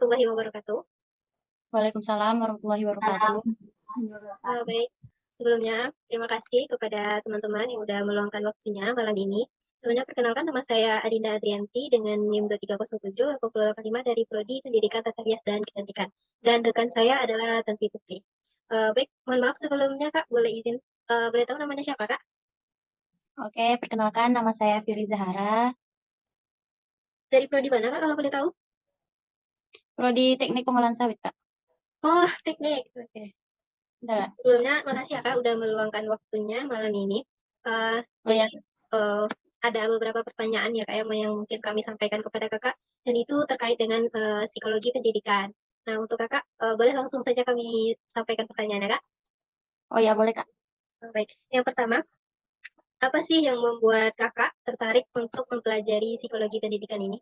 warahmatullahi wabarakatuh. Waalaikumsalam warahmatullahi wabarakatuh. Baik, sebelumnya terima kasih kepada teman-teman yang sudah meluangkan waktunya malam ini. Sebelumnya perkenalkan, nama saya Adinda Adrianti dengan NIM 2307-8085 dari Prodi Pendidikan Tata Rias dan Kecantikan. Dan rekan saya adalah Tanti Putri. Baik, mohon maaf sebelumnya Kak, boleh tahu namanya siapa Kak? Oke, perkenalkan nama saya Firi Zahara, Dari Prodi mana Kak kalau boleh tahu? Prodi Teknik Pengolahan Sawit, Kak. Oh, teknik. Oke. Udah. Sebelumnya, makasih ya Kak udah meluangkan waktunya malam ini. Ya. Ada beberapa pertanyaan ya Kak yang mungkin kami sampaikan kepada Kakak, dan itu terkait dengan psikologi pendidikan. Nah, untuk Kakak, boleh langsung saja kami sampaikan pertanyaannya Kak? Oh ya, boleh Kak. Baik, yang pertama, apa sih yang membuat Kakak tertarik untuk mempelajari psikologi pendidikan ini?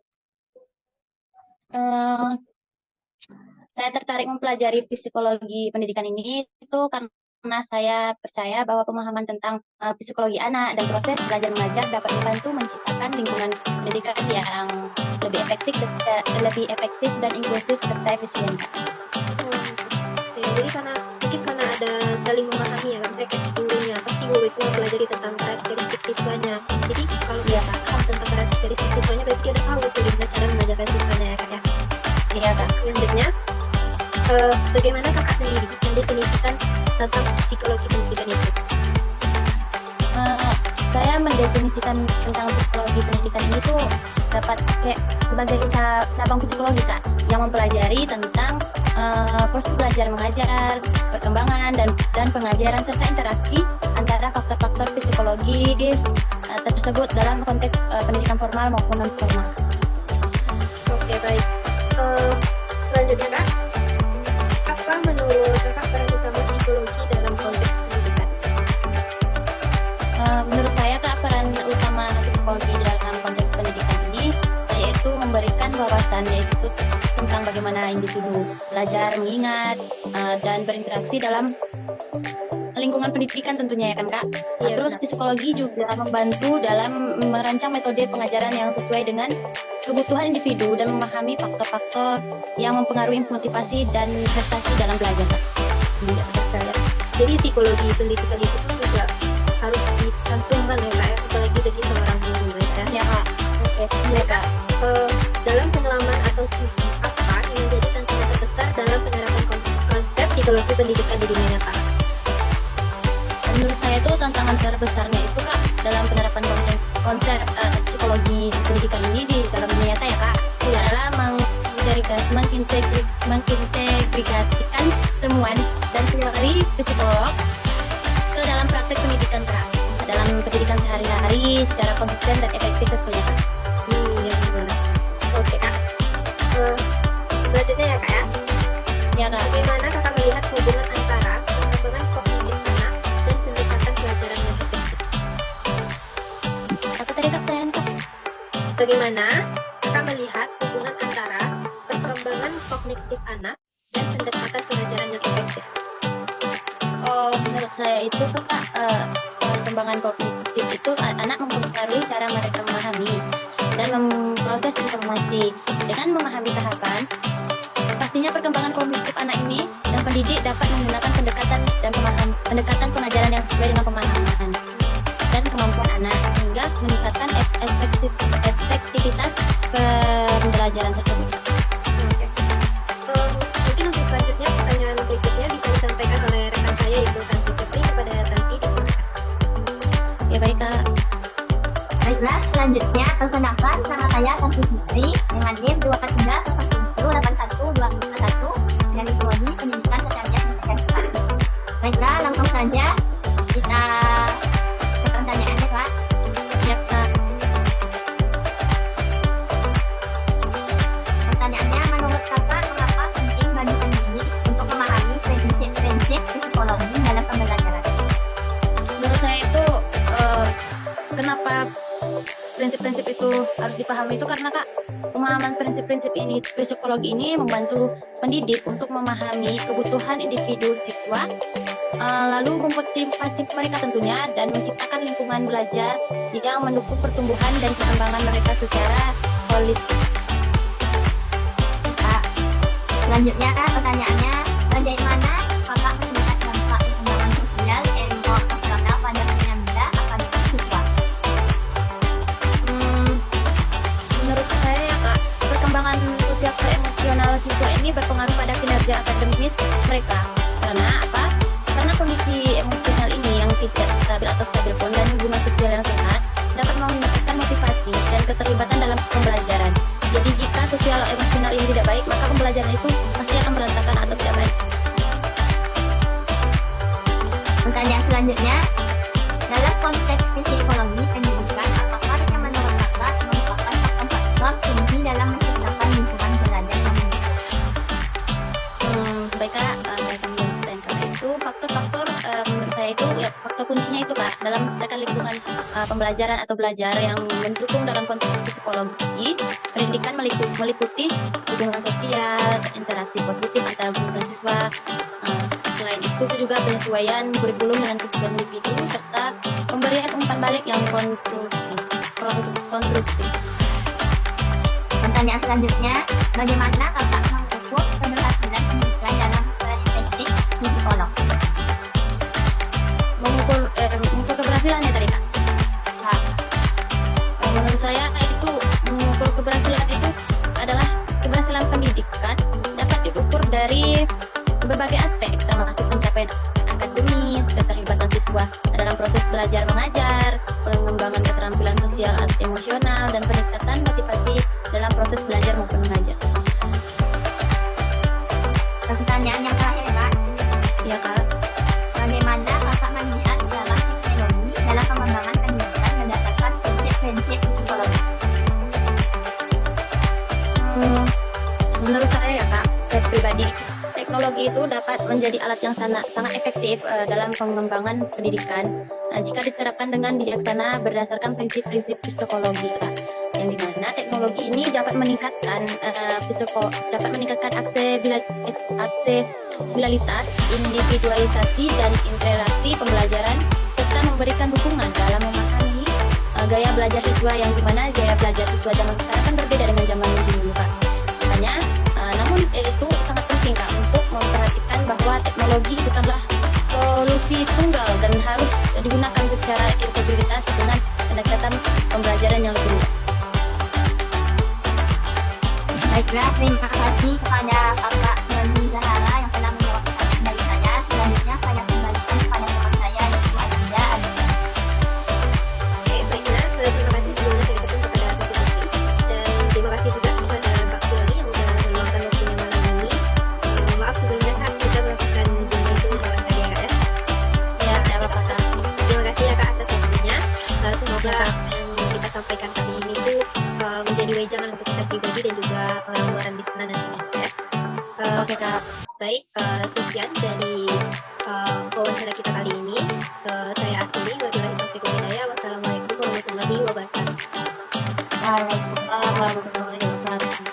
Saya tertarik mempelajari psikologi pendidikan ini itu karena saya percaya bahwa pemahaman tentang psikologi anak dan proses belajar mengajar dapat membantu menciptakan lingkungan pendidikan yang lebih efektif dan inklusif serta efisien. Jadi karena ada saling memahami ya, misalnya kayak gurunya, pasti guru itu mempelajari tentang karakteristik siswanya. Jadi kalau dia paham tentang karakteristik siswanya, berarti dia udah tahu bagaimana cara mengajarkan siswanya ya Kak ya. Iya Kak. Selanjutnya, bagaimana Kakak sendiri mendefinisikan tentang psikologi pendidikan itu? Saya mendefinisikan tentang psikologi pendidikan ini tuh dapat kayak sebagai cabang psikologi Kak, yang mempelajari tentang proses belajar mengajar, perkembangan dan pengajaran serta interaksi antara faktor-faktor psikologis tersebut dalam konteks pendidikan formal maupun non formal. Oke, baik. Selanjutnya Kak, apa menurut Kakak peran utama psikologi dalam konteks pendidikan? Menurut saya Kak, peran utama psikologi dalam konteks pendidikan ini yaitu memberikan wawasan yaitu tentang bagaimana individu belajar, mengingat, dan berinteraksi dalam lingkungan pendidikan tentunya ya kan Kak. Iya, Terus benar. psikologi juga membantu dalam merancang metode pengajaran yang sesuai dengan kebutuhan individu dan memahami faktor-faktor yang mempengaruhi motivasi dan prestasi dalam belajar Kak. Iya, benar sekali. Jadi psikologi pendidikan itu juga harus dicantumkan ya Kak ya, apalagi bagi seorang guru ya. Ya Kak. Oke, baik Kak. Dalam pengalaman atau studi apa yang menjadi tantangan terbesar dalam penerapan konsep psikologi pendidikan di dunia Kak? Menurut saya itu tantangan terbesarnya itu Kak dalam penerapan konsep psikologi pendidikan ini di dalam dunia nyata ya Kak, adalah mengintegrasikan temuan dan teori psikolog ke dalam praktek pendidikan Kak, dalam pendidikan sehari-hari secara konsisten dan efektif tentunya Kak. Ya, benar. Oke Kak. Selanjutnya ya Kak ya. Ya Kak. Bagaimana Kakak melihat hubungan antara pengembangan kognitif anak dan pendekatan pelajaran yang efektif? Apa tadi Kak pertanyaan Kak? Bagaimana Kakak melihat hubungan antara perkembangan kognitif anak dan pendekatan pelajaran yang efektif? Oh, menurut saya itu Kak, perkembangan kognitif itu anak mempengaruhi cara mereka memahami dan memproses informasi. Dengan memahami tahapan, pastinya perkembangan kognitif anak ini dan pendidik dapat menggunakan pendekatan pengajaran yang sesuai dengan pemahaman dan kemampuan anak sehingga meningkatkan efektivitas pembelajaran tersebut. Oke. Mungkin untuk selanjutnya pertanyaan berikutnya bisa disampaikan oleh rekan saya yaitu Tanti Putri kepada Tanti disilakan. Ya baik Kak. Baiklah, selanjutnya perkenalkan nama saya Tanti Putri dengan NIM 237-81-241 dari Prodi Pendidikan Tata Rias dan Kecantikan. Baiklah, langsung saja kita ke pertanyaannya Kak. Siap Kak. Pertanyaannya, menurut Kakak mengapa penting bagi pendidik untuk memahami prinsip-prinsip psikologi dalam pembelajaran? Menurut saya itu kenapa prinsip-prinsip itu harus dipahami itu karena Kak, pemahaman prinsip-prinsip ini psikologi ini membantu pendidik untuk memahami kebutuhan individu siswa, lalu memotivasi mereka tentunya dan menciptakan lingkungan belajar yang mendukung pertumbuhan dan perkembangan mereka secara holistik. Kak. Selanjutnya pertanyaannya, bagaimana kakak melihat dampak perkembangan sosial dan emosional pada dinamika akademik siswa? Menurut saya ya kak, perkembangan sosial ke emosional siswa ini berpengaruh pada kinerja akademis mereka. Karena apa? Karena kondisi emosional ini yang tidak stabil atau stabil pun dan hubungan sosial yang sehat dapat meningkatkan motivasi dan keterlibatan dalam pembelajaran. Jadi jika sosial emosional ini tidak baik, maka pembelajaran itu pasti akan berantakan atau tidak baik. Pertanyaan selanjutnya, dalam konteks psikologi pendidikan, apakah yang menurut kakak merupakan faktor kunci dalam menciptakan lingkungan belajar yang mendukung? Baik kak, saya akan menjelaskan kakak itu faktor-faktor menurut saya itu ya faktor kuncinya itu kak dalam menciptakan lingkungan pembelajaran atau belajar yang mendukung dalam konteks psikologi pendidikan meliputi hubungan sosial, interaksi positif antara guru dan siswa. Selain itu juga penyesuaian kurikulum dengan kebutuhan individu serta pemberian umpan balik yang konstruktif. Pertanyaan selanjutnya, bagaimana kakak mengukur keberhasilan pendidikan dalam perspektif psikolog? Mengukur keberhasilan ya tadi kak. Kak, Menurut saya itu mengukur keberhasilan itu adalah keberhasilan pendidikan dapat diukur dari berbagai aspek termasuk pencapaian akademis, keterlibatan siswa dalam proses belajar mengajar, pengembangan keterampilan sosial dan emosional, dan peningkatan motivasi dalam proses belajar maupun mengajar. pertanyaan yang terakhir kak, Ya kak. bagaimana kakak melihat dalam teknologi dalam pengembangan pendidikan berdasarkan prinsip-prinsip psikologi? Menurut saya ya kak, saya pribadi, teknologi itu dapat menjadi alat yang sangat efektif dalam pengembangan pendidikan jika diterapkan dengan bijaksana berdasarkan prinsip-prinsip psikologi kak. Yang dimana teknologi ini dapat meningkatkan aksesibilitas, individualisasi dan interaksi pembelajaran serta memberikan dukungan dalam memahami gaya belajar siswa yang dimana gaya belajar siswa zaman sekarang kan berbeda dengan zaman dulu kak. Makanya namun itu sangat penting kak untuk memperhatikan bahwa teknologi bukanlah solusi tunggal dan harus digunakan secara integritas dengan pendekatan pembelajaran yang lebih luas. Baiklah, terima kasih kepada kakak Nani Zahara yang telah menjawab pertanyaan dari saya. Selanjutnya saya kembalikan kepada teman saya yaitu Adinda Adinda. Oke, baiklah. Terima kasih sebelumnya saya ucapkan kepada Kak Putri. Dan terima kasih juga kepada Kak Fiori yang sudah meluangkan waktunya malam ini. Maaf sebelumnya Kak, kita melakukan jumlah itu berulang kali ya Kak ya. Ya, tidak apa-apa kak. Terima kasih ya Kak atas waktunya. Semoga yang kita sampaikan kali ini itu menjadi wejangan untuk kita pribadi dan juga orang-orang di sana nantinya ya. Oke kak. Baik, sekian dari wawancara kita kali ini. Saya akhiri. Wabillahi taufiq wal hidayah. Wassalamualaikum warahmatullahi wabarakatuh. Waalaikumsalam warahmatullahi wabarakatuh.